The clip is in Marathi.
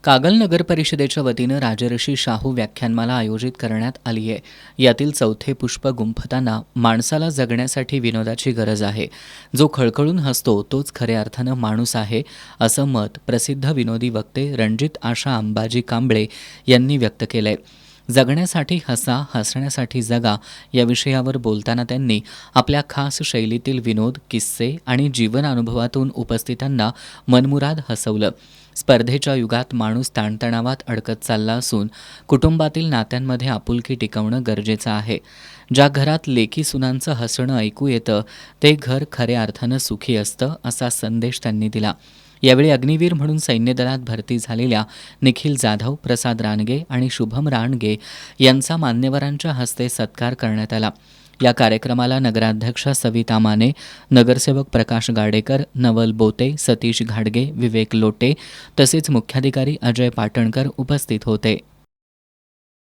कागल नगर परिषदेच्या वतीनं राजर्षी शाहू व्याख्यानमाला आयोजित करण्यात आली आहे. यातील चौथे पुष्प गुंफताना माणसाला जगण्यासाठी विनोदाची गरज आहे. जो खळखळून हसतो तोच खऱ्या अर्थानं माणूस आहे, असं मत प्रसिद्ध विनोदी वक्ते रणजित आशा अंबाजी कांबळे यांनी व्यक्त केलंय. जगण्यासाठी हसा, हसण्यासाठी जगा या विषयावर बोलताना त्यांनी आपल्या खास शैलीतील विनोद, किस्से आणि जीवन अनुभवातून उपस्थितांना मनमुराद हसवलं. स्पर्धेच्या युगात माणूस ताणतणावात अडकत चालला असून कुटुंबातील नात्यांमध्ये आपुलकी टिकवणं गरजेचं आहे. ज्या घरात लेकी सुनांचं हसणं ऐकू येतं ते घर खऱ्या अर्थानं सुखी असतं, असा संदेश त्यांनी दिला. यावेळी अग्निवीर म्हणून सैन्य दलात भरती झालेल्या निखिल जाधव, प्रसाद रानगे आणि शुभम रानगे यांचा मान्यवरांच्या हस्ते सत्कार करण्यात आला. या कार्यक्रमाला नगराध्यक्षा सविता माने, नगरसेवक प्रकाश गाडेकर, नवल बोते, सतीश घाडगे, विवेक लोटे तसेच मुख्याधिकारी अजय पाटणकर उपस्थित होते.